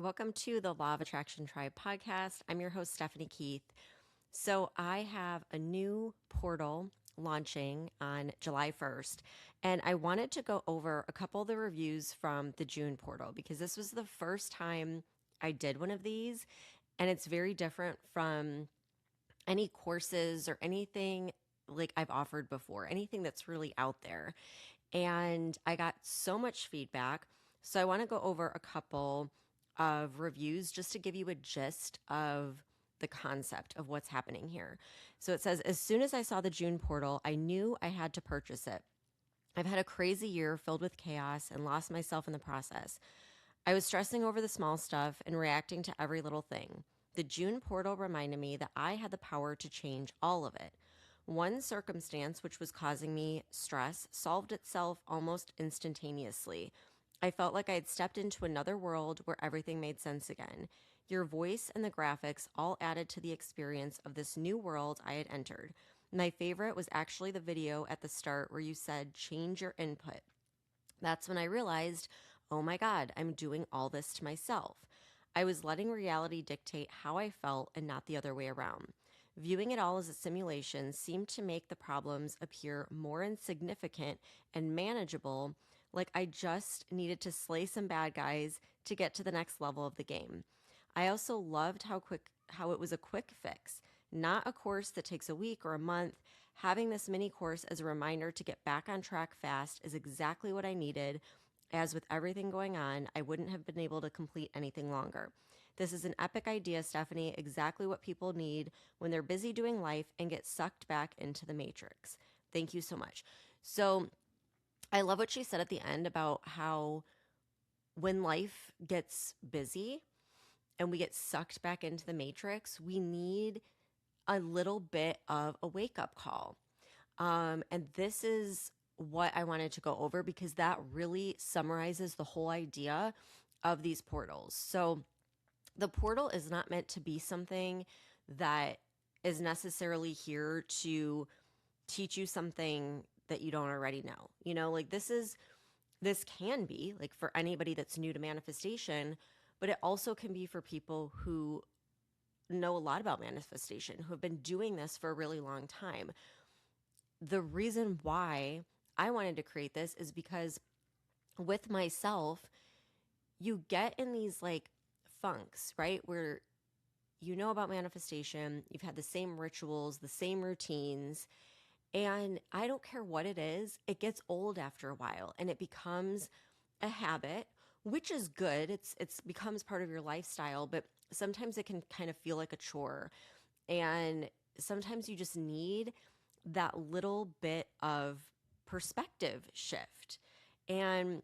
Welcome to the Law of Attraction Tribe podcast. I'm your host, Stephanie Keith. So, I have a new portal launching on July 1st, and I wanted to go over a couple of the reviews from the June portal because this was the first time I did one of these, and it's very different from any courses or anything like I've offered before, anything that's really out there. And I got so much feedback. So I want to go over a couple of reviews just to give you a gist of the concept of what's happening here. So it says, as soon as I saw the June portal, I knew I had to purchase it. I've had a crazy year filled with chaos and lost myself in the process. I was stressing over the small stuff and reacting to every little thing. The June portal reminded me that I had the power to change all of it. One circumstance which was causing me stress solved itself almost instantaneously. I felt like I had stepped into another world where everything made sense again. Your voice and the graphics all added to the experience of this new world I had entered. My favorite was actually the video at the start where you said, change your input. That's when I realized, oh my God, I'm doing all this to myself. I was letting reality dictate how I felt and not the other way around. Viewing it all as a simulation seemed to make the problems appear more insignificant and manageable, like I just needed to slay some bad guys to get to the next level of the game. I also loved how it was a quick fix, not a course that takes a week or a month. Having this mini course as a reminder to get back on track fast is exactly what I needed. As with everything going on, I wouldn't have been able to complete anything longer. This is an epic idea, Stephanie, exactly what people need when they're busy doing life and get sucked back into the matrix. Thank you so much. So, I love what she said at the end about how when life gets busy and we get sucked back into the matrix, we need a little bit of a wake up call. And this is what I wanted to go over because that really summarizes the whole idea of these portals. So, the portal is not meant to be something that is necessarily here to teach you something that you don't already know. Like this can be like for anybody that's new to manifestation, but it also can be for people who know a lot about manifestation, who have been doing this for a really long time. The reason why I wanted to create this is because with myself, you get in these like funks, right? Where you know about manifestation, you've had the same rituals, the same routines, and I don't care what it is, it gets old after a while and it becomes a habit, which is good. It's becomes part of your lifestyle, but sometimes it can kind of feel like a chore. And sometimes you just need that little bit of perspective shift. And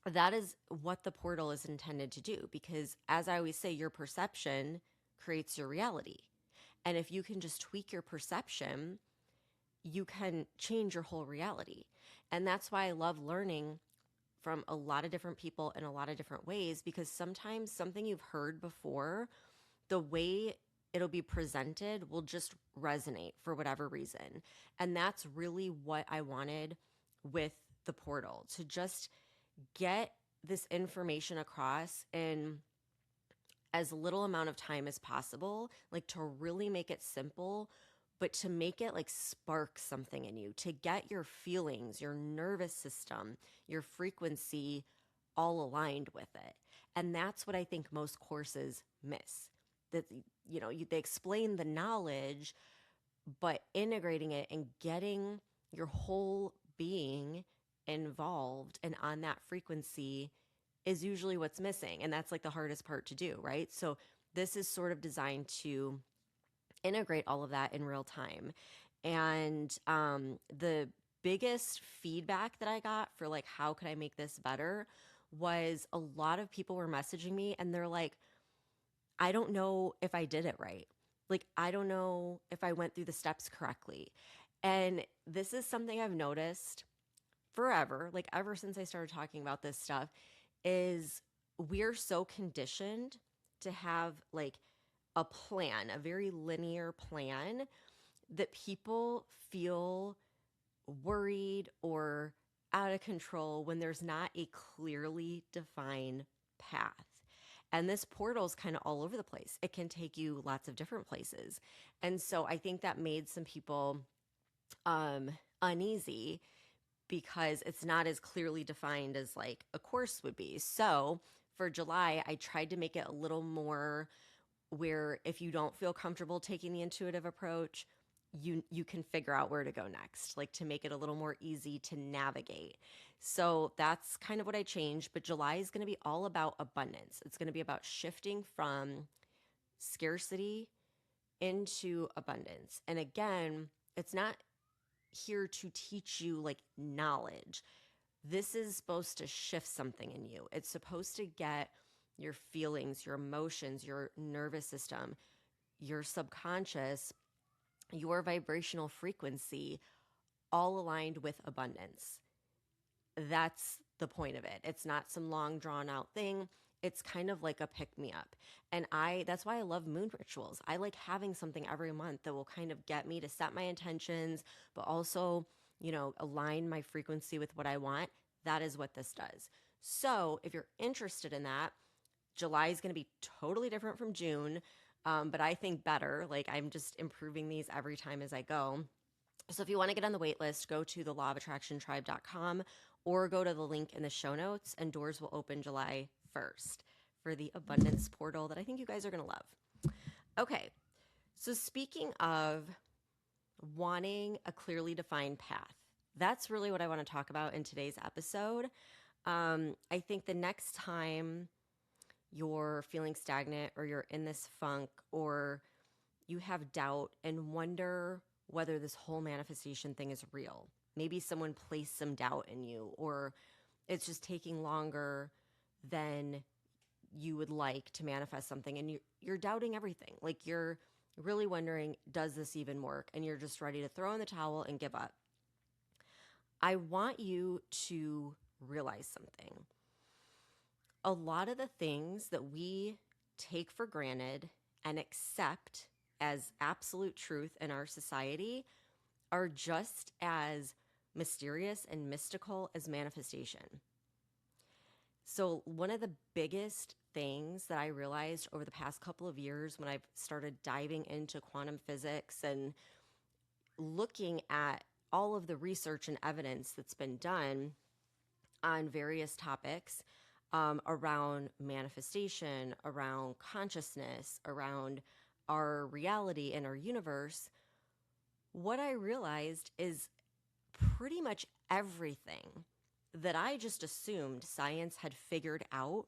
that is what the portal is intended to do because as I always say, your perception creates your reality. And if you can just tweak your perception, you can change your whole reality. And that's why I love learning from a lot of different people in a lot of different ways because sometimes something you've heard before, the way it'll be presented will just resonate for whatever reason. And that's really what I wanted with the portal to just get this information across in as little amount of time as possible, like to really make it simple, but to make it like spark something in you, to get your feelings, your nervous system, your frequency all aligned with it. And that's what I think most courses miss. That they explain the knowledge, but integrating it and getting your whole being involved and on that frequency is usually what's missing. And that's like the hardest part to do, right? So this is sort of designed to integrate all of that in real time. And the biggest feedback that I got for like, how could I make this better was a lot of people were messaging me and they're like, I don't know if I did it right. Like, I don't know if I went through the steps correctly. And this is something I've noticed forever, like ever since I started talking about this stuff, is we're so conditioned to have like a plan, a very linear plan, that people feel worried or out of control when there's not a clearly defined path. And this portal is kind of all over the place. It can take you lots of different places. And so I think that made some people uneasy because it's not as clearly defined as like a course would be. So for July, I tried to make it a little more where if you don't feel comfortable taking the intuitive approach, you can figure out where to go next, like to make it a little more easy to navigate. So that's kind of what I changed. But July is going to be all about abundance. It's going to be about shifting from scarcity into abundance. And again, it's not here to teach you like knowledge. This is supposed to shift something in you. It's supposed to get your feelings, your emotions, your nervous system, your subconscious, your vibrational frequency all aligned with abundance. That's the point of it. It's not some long drawn out thing. It's kind of like a pick me up. And that's why I love moon rituals. I like having something every month that will kind of get me to set my intentions, but also, align my frequency with what I want. That is what this does. So if you're interested in that, July is going to be totally different from June, but I think better. Like I'm just improving these every time as I go. So if you want to get on the wait list, go to thelawofattractiontribe.com or go to the link in the show notes, and doors will open July 1st for the abundance portal that I think you guys are going to love. Okay, so speaking of wanting a clearly defined path, that's really what I want to talk about in today's episode. I think the next time you're feeling stagnant or you're in this funk or you have doubt and wonder whether this whole manifestation thing is real, maybe someone placed some doubt in you, or it's just taking longer than you would like to manifest something, and you're doubting everything. Like you're really wondering, does this even work? And you're just ready to throw in the towel and give up. I want you to realize something. A lot of the things that we take for granted and accept as absolute truth in our society are just as mysterious and mystical as manifestation. So one of the biggest things that I realized over the past couple of years when I've started diving into quantum physics and looking at all of the research and evidence that's been done on various topics around manifestation, around consciousness, around our reality and our universe, what I realized is pretty much everything that I just assumed science had figured out,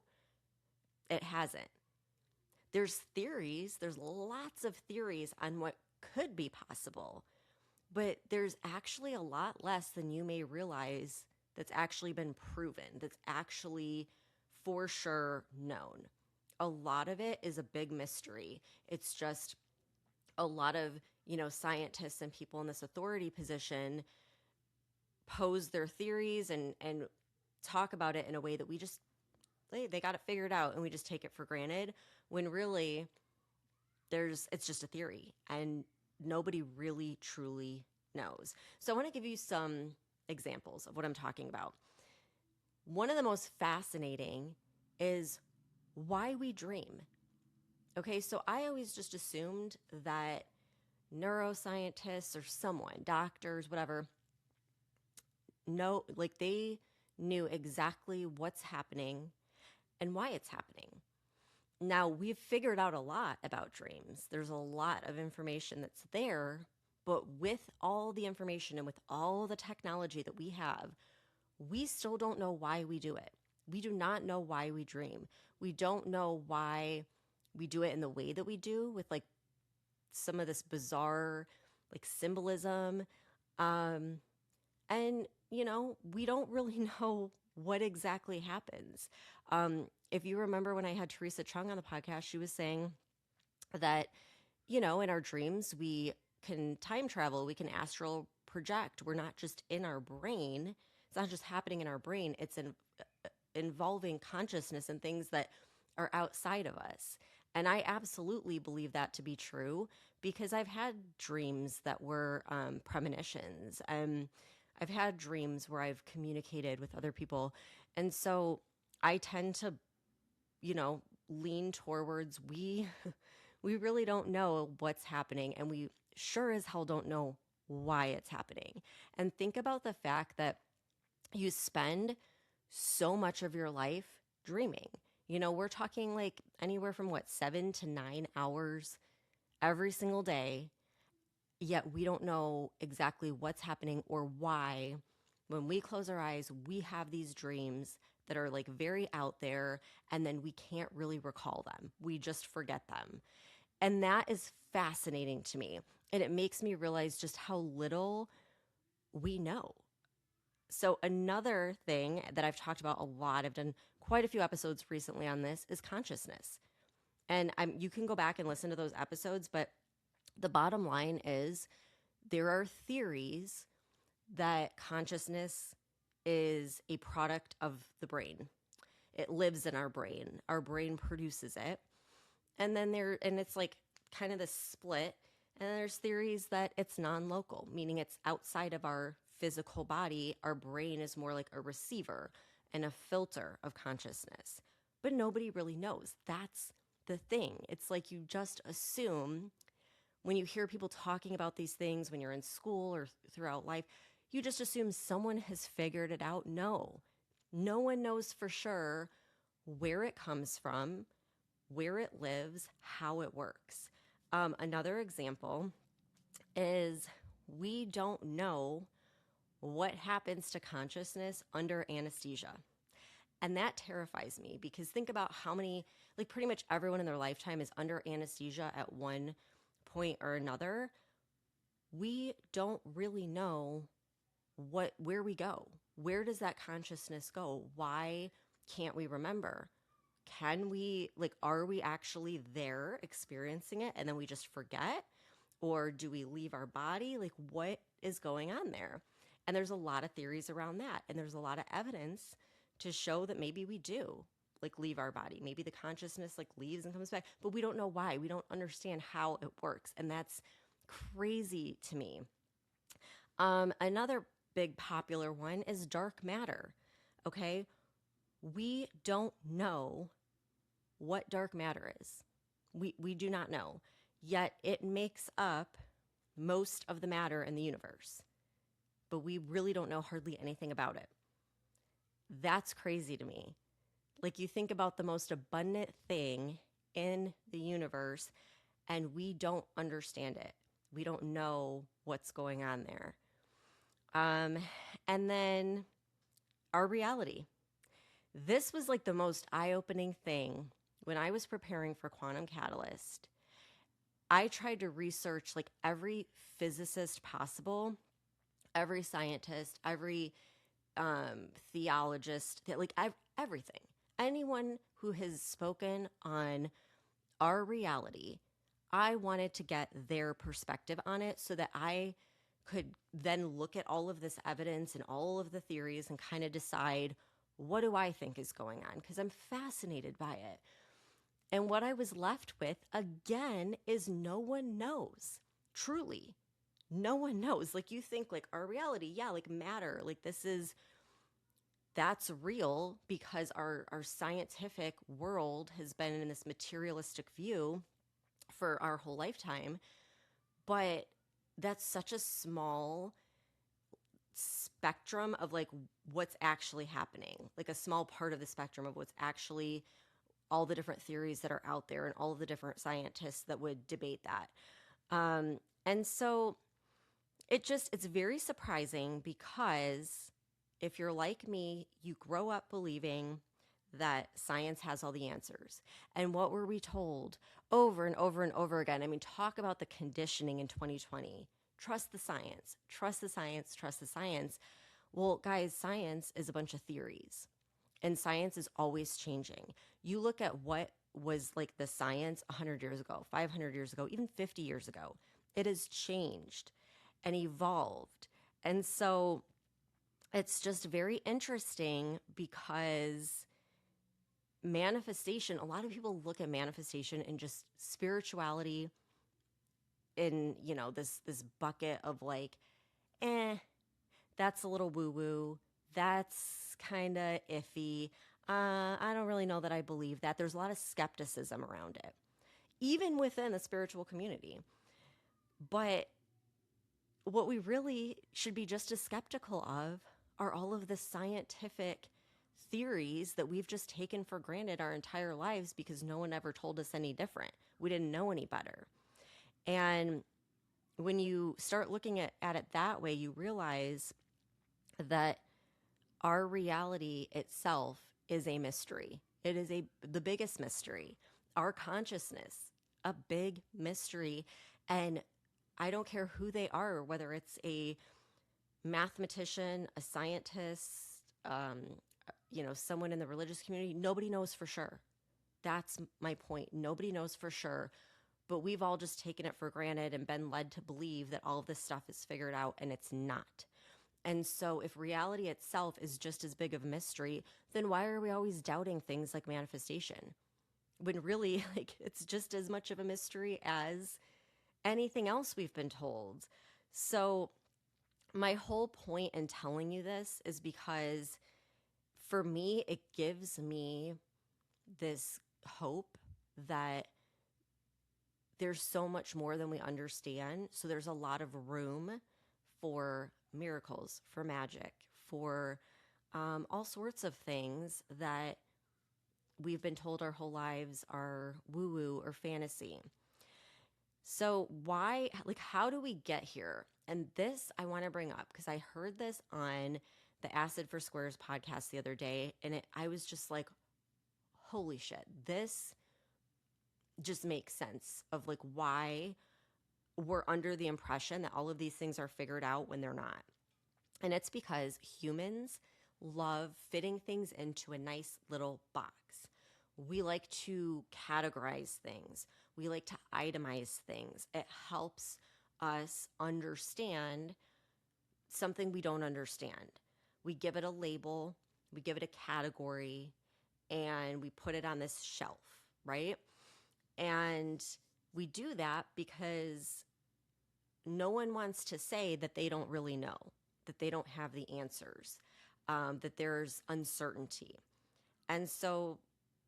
it hasn't. There's theories, there's lots of theories on what could be possible, but there's actually a lot less than you may realize that's actually been proven, that's actually for sure known. A lot of it is a big mystery. It's just a lot of, scientists and people in this authority position pose their theories and talk about it in a way that we just, they got it figured out and we just take it for granted, when really it's just a theory and nobody really truly knows. So I want to give you some examples of what I'm talking about. One of the most fascinating is why we dream. Okay, so I always just assumed that neuroscientists or someone, doctors, whatever, they knew exactly what's happening and why it's happening. Now, we've figured out a lot about dreams. There's a lot of information that's there, but with all the information and with all the technology that we have, we still don't know why we do it. We do not know why we dream. We don't know why we do it in the way that we do, with like some of this bizarre like symbolism. And, we don't really know what exactly happens. If you remember when I had Teresa Chung on the podcast, she was saying that, in our dreams, we can time travel, we can astral project. We're not just in our brain. It's not just happening in our brain. It's involving consciousness and things that are outside of us. And I absolutely believe that to be true because I've had dreams that were premonitions. I've had dreams where I've communicated with other people. And so I tend to, lean towards we really don't know what's happening, and we sure as hell don't know why it's happening. And think about the fact that you spend so much of your life dreaming. We're talking like anywhere from 7 to 9 hours every single day, yet we don't know exactly what's happening or why. When we close our eyes, we have these dreams that are like very out there, and then we can't really recall them. We just forget them. And that is fascinating to me. And it makes me realize just how little we know. So, another thing that I've talked about a lot, I've done quite a few episodes recently on this, is consciousness. And you can go back and listen to those episodes, but the bottom line is there are theories that consciousness is a product of the brain. It lives in our brain. Our brain produces it. And then it's like kind of the split. And then there's theories that it's non-local, meaning it's outside of our physical body. Our brain is more like a receiver and a filter of consciousness. But nobody really knows. That's the thing. It's like you just assume when you hear people talking about these things when you're in school or throughout life, you just assume someone has figured it out. No one knows for sure where it comes from, where it lives, how it works. Another example is we don't know what happens to consciousness under anesthesia. And that terrifies me because think about how many, like pretty much everyone in their lifetime is under anesthesia at one point or another. We don't really know where we go. Where does that consciousness go? Why can't we remember? Are we actually there experiencing it and then we just forget? Or do we leave our body? Like, what is going on there? And there's a lot of theories around that. And there's a lot of evidence to show that maybe we do leave our body. Maybe the consciousness leaves and comes back, but we don't know why. We don't understand how it works. And that's crazy to me. Another big popular one is dark matter. Okay. We don't know what dark matter is. We do not know. Yet it makes up most of the matter in the universe. But we really don't know hardly anything about it. That's crazy to me. You think about the most abundant thing in the universe, and we don't understand it. We don't know what's going on there. And then our reality. This was the most eye-opening thing when I was preparing for Quantum Catalyst. I tried to research every physicist possible, every scientist, every theologist, everything. Anyone who has spoken on our reality, I wanted to get their perspective on it so that I could then look at all of this evidence and all of the theories and kind of decide, what do I think is going on? Because I'm fascinated by it. And what I was left with, again, is no one knows. Truly, no one knows. You think our reality, yeah, matter, that's real because our scientific world has been in this materialistic view for our whole lifetime. But that's such a small spectrum of what's actually happening, a small part of the spectrum of what's actually all the different theories that are out there and all of the different scientists that would debate that. And so it's very surprising because if you're like me, you grow up believing that science has all the answers. And what were we told over and over and over again? I mean, talk about the conditioning in 2020. Trust the science, trust the science, trust the science. Well, guys, science is a bunch of theories, and science is always changing. You look at what was the science 100 years ago, 500 years ago, even 50 years ago. It has changed and evolved. And so it's just very interesting because manifestation, a lot of people look at manifestation and just spirituality in, this bucket of that's a little woo-woo. That's kind of iffy. I don't really know that I believe that. There's a lot of skepticism around it, even within the spiritual community. But what we really should be just as skeptical of are all of the scientific theories that we've just taken for granted our entire lives because no one ever told us any different. We didn't know any better. And when you start looking at it that way, you realize that our reality itself is a mystery. It is the biggest mystery. Our consciousness, a big mystery. And I don't care who they are, whether it's a mathematician, a scientist, someone in the religious community, nobody knows for sure. That's my point. Nobody knows for sure. But we've all just taken it for granted and been led to believe that all of this stuff is figured out, and it's not. And so, if reality itself is just as big of a mystery, then why are we always doubting things like manifestation? When really, like, it's just as much of a mystery as anything else we've been told. So, my whole point in telling you this is because for me, it gives me this hope that there's so much more than we understand. So, there's a lot of room for miracles, for magic, for all sorts of things that we've been told our whole lives are woo woo or fantasy. So, how do we get here? And this I want to bring up because I heard this on the Acid for Squares podcast the other day, and I was just like, holy shit, this just makes sense of like why we're under the impression that all of these things are figured out when they're not. And it's because humans love fitting things into a nice little box. We like to categorize things. We like to itemize things. It helps us understand something we don't understand. We give it a label, we give it a category, and we put it on this shelf, right? And we do that because no one wants to say that they don't really know, that they don't have the answers, that there's uncertainty. And so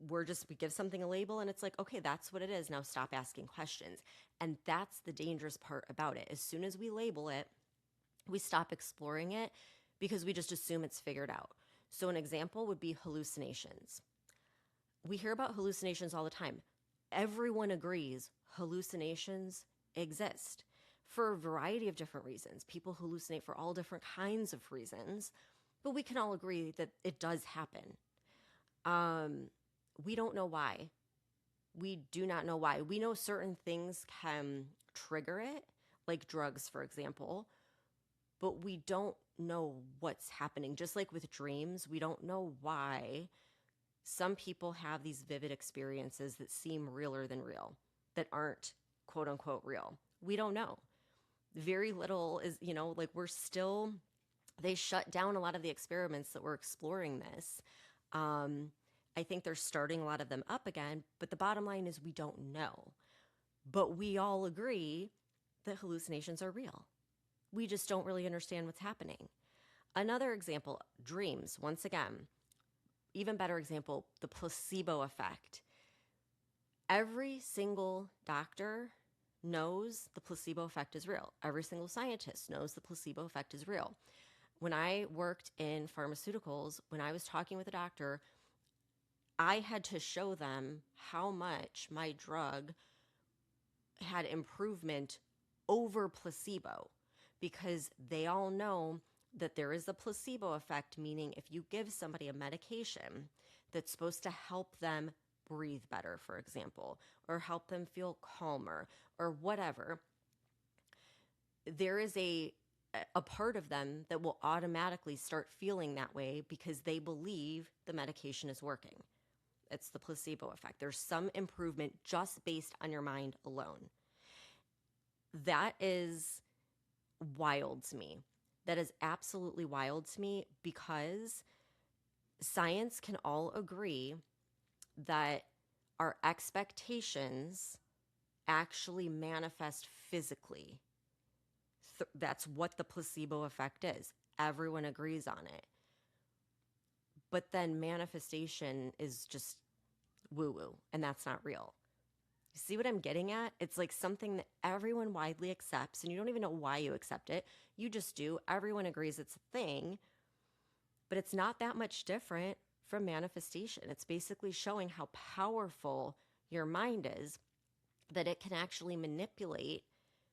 we give something a label and it's like, okay, that's what it is. Now stop asking questions. And that's the dangerous part about it. As soon as we label it, we stop exploring it because we just assume it's figured out. So an example would be hallucinations. We hear about hallucinations all the time. Everyone agrees hallucinations exist for a variety of different reasons. People hallucinate for all different kinds of reasons, but we can all agree that it does happen. We don't know why. We do not know why. We know certain things can trigger it, like drugs, for example, but we don't know what's happening. Just like with dreams, we don't know why some people have these vivid experiences that seem realer than real, that aren't quote unquote real. We don't know. Very little is, they shut down a lot of the experiments that were exploring this. I think they're starting a lot of them up again, but the bottom line is we don't know. But we all agree that hallucinations are real. We just don't really understand what's happening. Another example, dreams, once again. Even better example, the placebo effect. Every single doctor knows the placebo effect is real. Every single scientist knows the placebo effect is real. When I worked in pharmaceuticals, when I was talking with a doctor, I had to show them how much my drug had improvement over placebo because they all know that there is a placebo effect, meaning if you give somebody a medication that's supposed to help them breathe better, for example, or help them feel calmer or whatever, there is a part of them that will automatically start feeling that way because they believe the medication is working. It's the placebo effect. There's some improvement just based on your mind alone. That is wild to me. That is absolutely wild to me because science can all agree that our expectations actually manifest physically. That's what the placebo effect is. Everyone agrees on it. but then manifestation is just woo woo, and that's not real. You see what I'm getting at? It's like something that everyone widely accepts, and you don't even know why you accept it. You just do. Everyone agrees it's a thing, but it's not that much different from manifestation. It's basically showing how powerful your mind is, that it can actually manipulate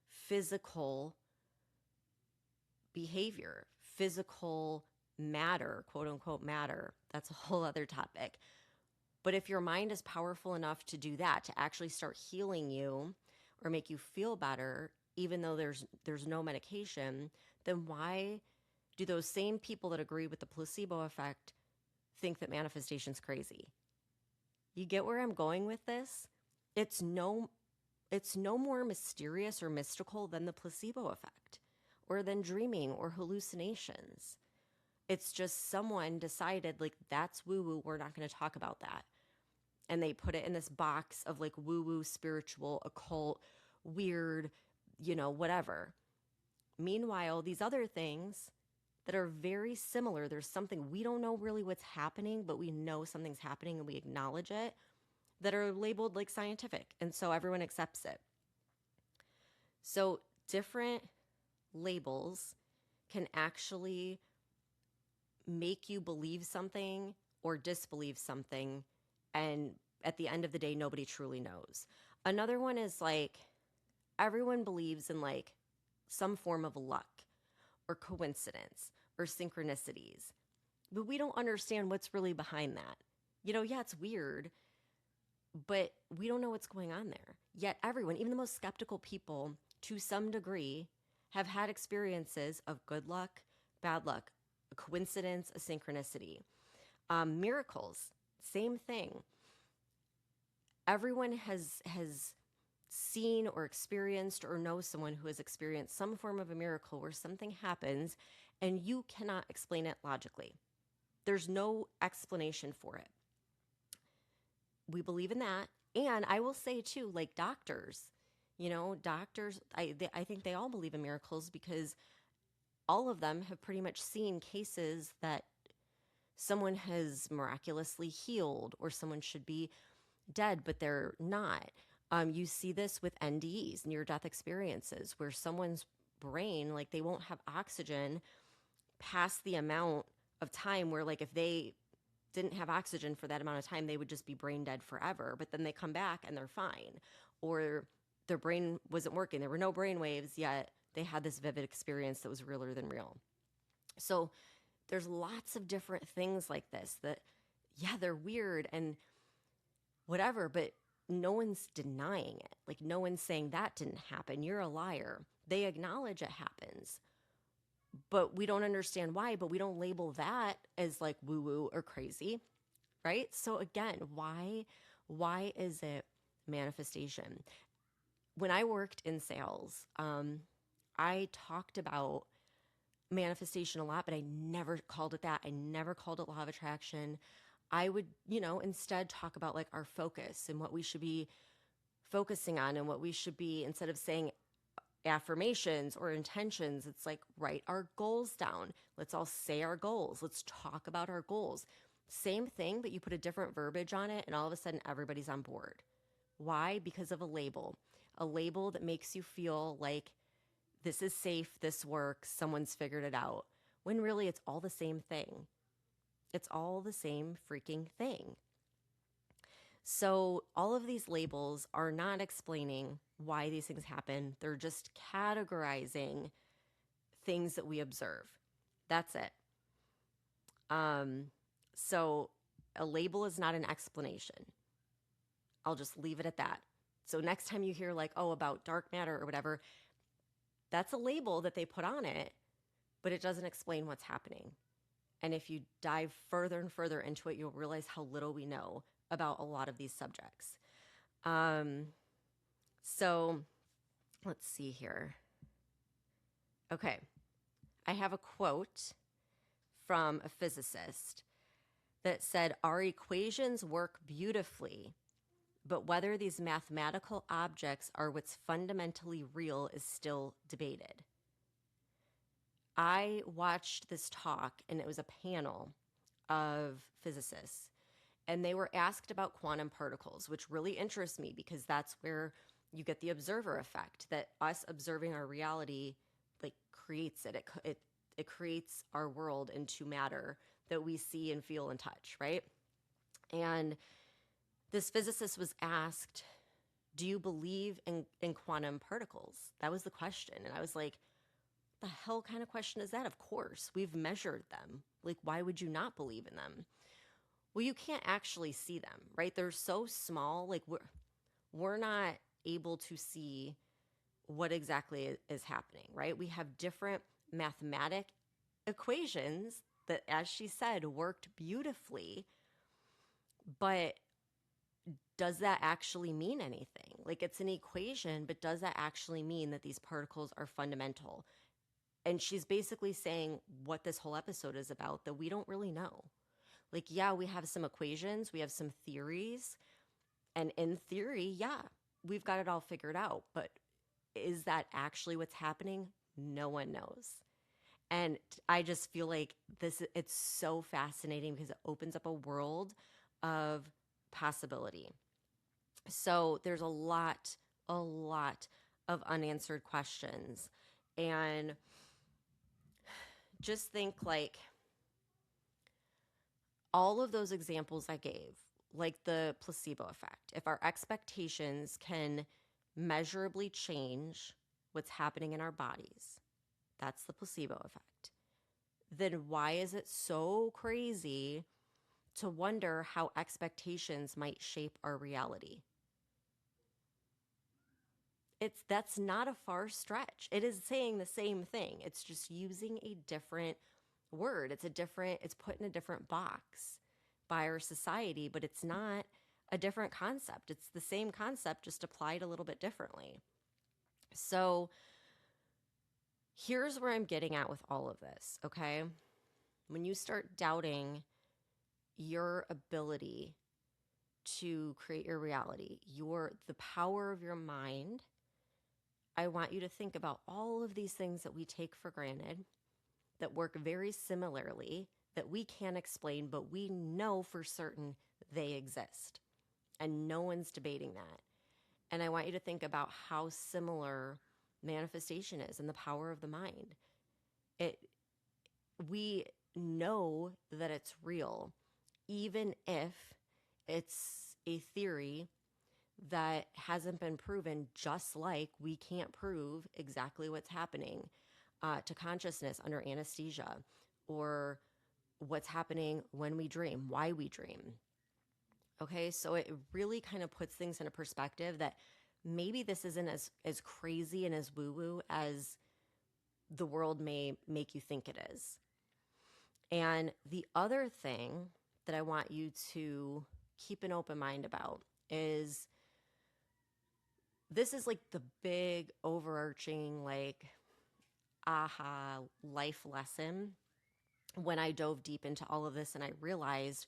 physical behavior, physical matter, quote unquote matter. That's a whole other topic. But if your mind is powerful enough to do that, to actually start healing you or make you feel better, even though there's no medication, then why do those same people that agree with the placebo effect think that manifestation's crazy? You get where I'm going with this? It's no more mysterious or mystical than the placebo effect or than dreaming or hallucinations. It's just someone decided, like, that's woo woo, we're not going to talk about that. And they put it in this box of like woo woo, spiritual, occult, weird, whatever. Meanwhile, these other things that are very similar, there's something we don't know really what's happening, but we know something's happening and we acknowledge it, that are labeled like scientific. And so everyone accepts it. So different labels can actually make you believe something or disbelieve something. And at the end of the day, nobody truly knows. Another one is like, everyone believes in like some form of luck or coincidence or synchronicities, but we don't understand what's really behind that. Yeah, it's weird, but we don't know what's going on there. Yet everyone, even the most skeptical people, to some degree, have had experiences of good luck, bad luck, a coincidence, a synchronicity. Miracles, same thing. Everyone has seen or experienced or knows someone who has experienced some form of a miracle where something happens and you cannot explain it logically. There's no explanation for it. We believe in that. And I will say too, like doctors, I think they all believe in miracles because all of them have pretty much seen cases that someone has miraculously healed or someone should be dead, but they're not. You see this with NDEs, near-death experiences, where someone's brain, like they won't have oxygen past the amount of time where like if they didn't have oxygen for that amount of time, they would just be brain dead forever. But then they come back and they're fine. Or their brain wasn't working. There were no brain waves, yet they had this vivid experience that was realer than real. So there's lots of different things like this that, yeah, they're weird and whatever, but no one's denying it. Like no one's saying that didn't happen. You're a liar. They acknowledge it happens, but we don't understand why, but we don't label that as like woo woo or crazy, right? So again, why is it manifestation? When I worked in sales, I talked about manifestation a lot, but I never called it that. I never called it law of attraction. I would, instead talk about like our focus and what we should be focusing on and what we should be, instead of saying affirmations or intentions, it's like write our goals down. Let's all say our goals. Let's talk about our goals. Same thing, but you put a different verbiage on it and all of a sudden everybody's on board. Why? Because of a label that makes you feel like this is safe, this works, someone's figured it out, when really it's all the same thing. It's all the same freaking thing. So all of these labels are not explaining why these things happen. They're just categorizing things that we observe. That's it. So a label is not an explanation. I'll just leave it at that. So next time you hear like, oh, about dark matter or whatever, that's a label that they put on it, but it doesn't explain what's happening. And if you dive further and further into it, you'll realize how little we know about a lot of these subjects. So let's see here. Okay. I have a quote from a physicist that said, our equations work beautifully, but whether these mathematical objects are what's fundamentally real is still debated. I watched this talk, and it was a panel of physicists, and they were asked about quantum particles, which really interests me because that's where you get the observer effect, that us observing our reality like creates it. It creates our world into matter that we see and feel and touch, right? And this physicist was asked, do you believe in quantum particles? That was the question. And I was like, the hell kind of question is that? Of course, we've measured them. Like, why would you not believe in them? Well, you can't actually see them, right? They're so small. Like, we're not able to see what exactly is happening, right? We have different mathematic equations that, as she said, worked beautifully, but does that actually mean anything? Like, it's an equation, but does that actually mean that these particles are fundamental? And she's basically saying what this whole episode is about, that we don't really know. Like, yeah, we have some equations, we have some theories, and in theory, yeah, we've got it all figured out. But is that actually what's happening? No one knows. And I just feel like it's so fascinating because it opens up a world of possibility. So there's a lot of unanswered questions. And just think like all of those examples I gave, like the placebo effect, if our expectations can measurably change what's happening in our bodies, that's the placebo effect. Then why is it so crazy to wonder how expectations might shape our reality? That's not a far stretch. It is saying the same thing. It's just using a different word. It's put in a different box by our society, but it's not a different concept. It's the same concept, just applied a little bit differently. So here's where I'm getting at with all of this, okay? When you start doubting your ability to create your reality, the power of your mind, I want you to think about all of these things that we take for granted that work very similarly, that we can't explain, but we know for certain they exist. And no one's debating that. And I want you to think about how similar manifestation is and the power of the mind. We know that it's real, even if it's a theory that hasn't been proven, just like we can't prove exactly what's happening to consciousness under anesthesia, or what's happening when we dream, why we dream. Okay, so it really kind of puts things in a perspective that maybe this isn't as crazy and as woo-woo as the world may make you think it is. And the other thing that I want you to keep an open mind about is, this is like the big overarching like aha life lesson when I dove deep into all of this and I realized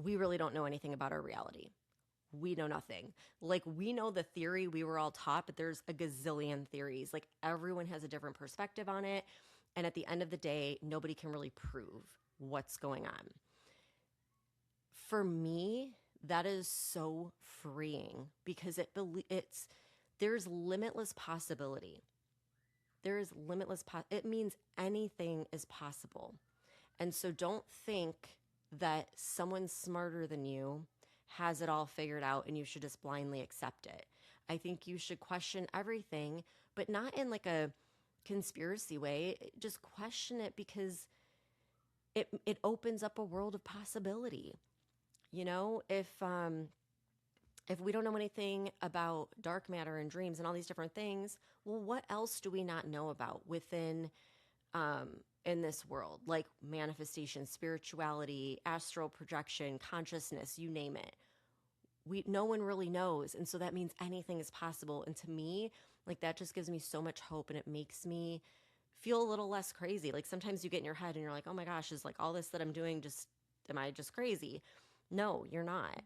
we really don't know anything about our reality. We know nothing. Like, we know the theory we were all taught, but there's a gazillion theories. Like, everyone has a different perspective on it. And at the end of the day, nobody can really prove what's going on. For me, that is so freeing because there's limitless possibility. There is limitless, it means anything is possible. And so don't think that someone smarter than you has it all figured out and you should just blindly accept it. I think you should question everything, but not in like a conspiracy way. Just question it because it opens up a world of possibility. You know, if we don't know anything about dark matter and dreams and all these different things, well, what else do we not know about within in this world? Like manifestation, spirituality, astral projection, consciousness, you name it. No one really knows. And so that means anything is possible. And to me, like, that just gives me so much hope and it makes me feel a little less crazy. Like, sometimes you get in your head and you're like, oh my gosh, is like all this that I'm doing am I just crazy? No, you're not.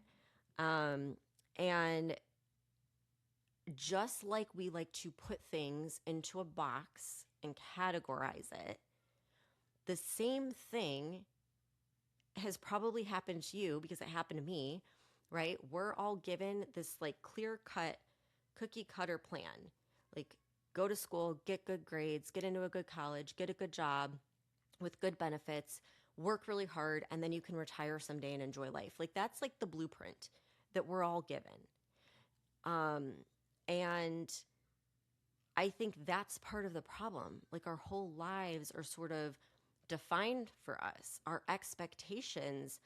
And just like we like to put things into a box and categorize it, the same thing has probably happened to you because it happened to me, right? We're all given this like clear cut, cookie cutter plan. Like, go to school, get good grades, get into a good college, get a good job with good benefits, work really hard, and then you can retire someday and enjoy life. Like, that's like the blueprint that we're all given. And I think that's part of the problem. Like, our whole lives are sort of defined for us. Our expectations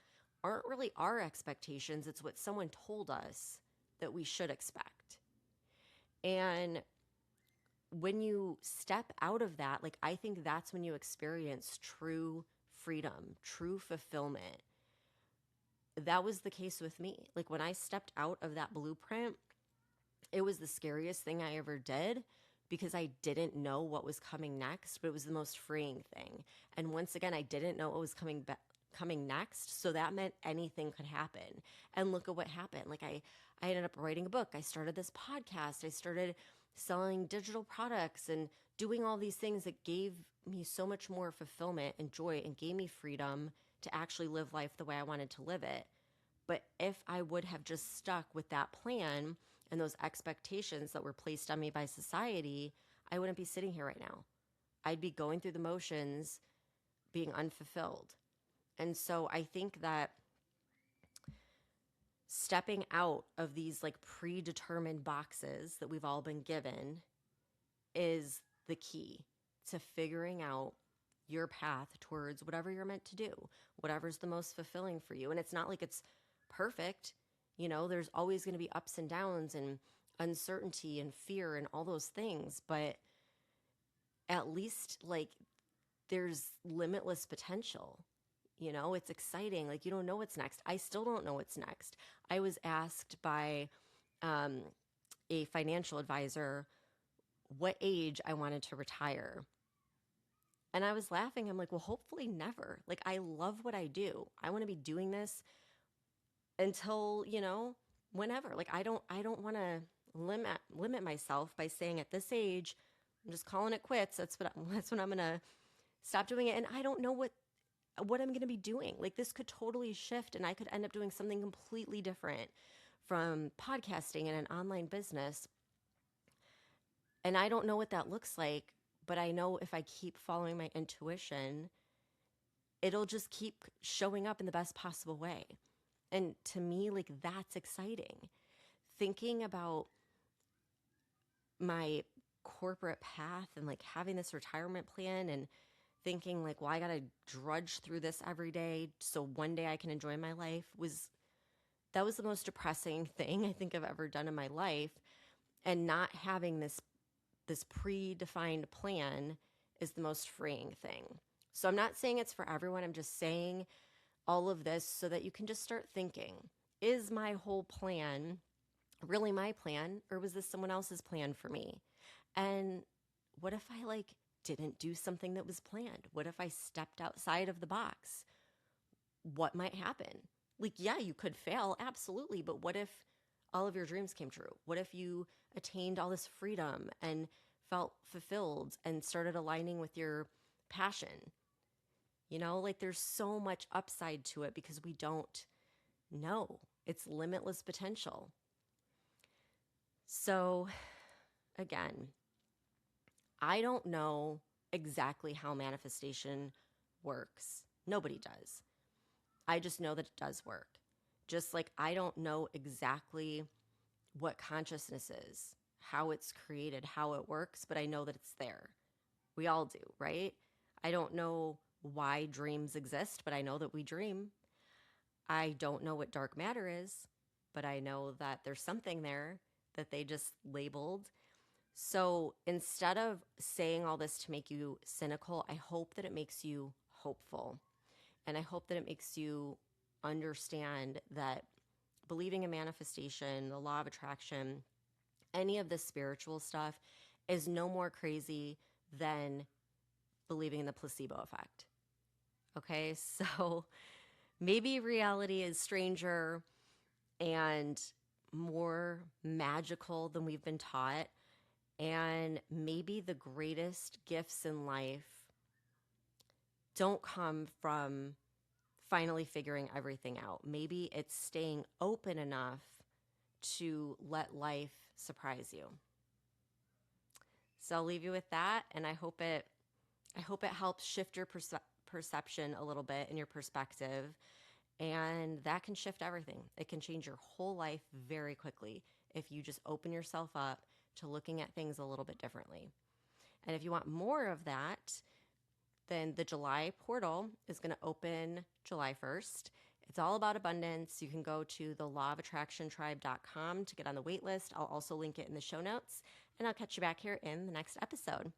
aren't really our expectations, it's what someone told us that we should expect. And when you step out of that, like, I think that's when you experience true freedom, true fulfillment. That was the case with me. Like, when I stepped out of that blueprint, it was the scariest thing I ever did because I didn't know what was coming next, but it was the most freeing thing. And once again, I didn't know what was coming next, so that meant anything could happen. And look at what happened. Like, I ended up writing a book. I started this podcast. I started selling digital products and doing all these things that gave me so much more fulfillment and joy and gave me freedom to actually live life the way I wanted to live it. But if I would have just stuck with that plan and those expectations that were placed on me by society, I wouldn't be sitting here right now. I'd be going through the motions, being unfulfilled. And so I think that stepping out of these like predetermined boxes that we've all been given is the key to figuring out your path towards whatever you're meant to do, whatever's the most fulfilling for you. And it's not like it's perfect. You know, there's always going to be ups and downs and uncertainty and fear and all those things. But at least, like, there's limitless potential. You know, it's exciting. Like, you don't know what's next. I still don't know what's next. I was asked by a financial advisor what age I wanted to retire. And I was laughing. I'm like, well, hopefully never. Like, I love what I do. I want to be doing this until, you know, whenever. Like, I don't want to limit myself by saying at this age, I'm just calling it quits. That's when I'm going to stop doing it. And I don't know what I'm going to be doing. Like, this could totally shift and I could end up doing something completely different, from podcasting and an online business. And I don't know what that looks like, but I know if I keep following my intuition, it'll just keep showing up in the best possible way. And to me, like, that's exciting. Thinking about my corporate path and like having this retirement plan and thinking like, well, I got to drudge through this every day so one day I can enjoy my life, that was the most depressing thing I think I've ever done in my life. And not having this predefined plan is the most freeing thing. So I'm not saying it's for everyone. I'm just saying all of this so that you can just start thinking, is my whole plan really my plan, or was this someone else's plan for me? And what if I like didn't do something that was planned? What if I stepped outside of the box? What might happen? Like, yeah, you could fail, absolutely. But what if all of your dreams came true? What if you attained all this freedom and felt fulfilled and started aligning with your passion? You know, like, there's so much upside to it because we don't know. It's limitless potential. So again, I don't know exactly how manifestation works. Nobody does. I just know that it does work. Just like I don't know exactly what consciousness is, how it's created, how it works, but I know that it's there. We all do, right? I don't know why dreams exist, but I know that we dream. I don't know what dark matter is, but I know that there's something there that they just labeled. So instead of saying all this to make you cynical, I hope that it makes you hopeful. And I hope that it makes you understand that believing in manifestation, the law of attraction, any of this spiritual stuff is no more crazy than believing in the placebo effect. Okay, so maybe reality is stranger and more magical than we've been taught. And maybe the greatest gifts in life don't come from finally figuring everything out. Maybe it's staying open enough to let life surprise you. So I'll leave you with that, and I hope it helps shift your perception a little bit and your perspective, and that can shift everything. It can change your whole life very quickly if you just open yourself up to looking at things a little bit differently. And if you want more of that, then the July portal is going to open July 1st. It's all about abundance. You can go to the lawofattractiontribe.com to get on the wait list. I'll also link it in the show notes, and I'll catch you back here in the next episode.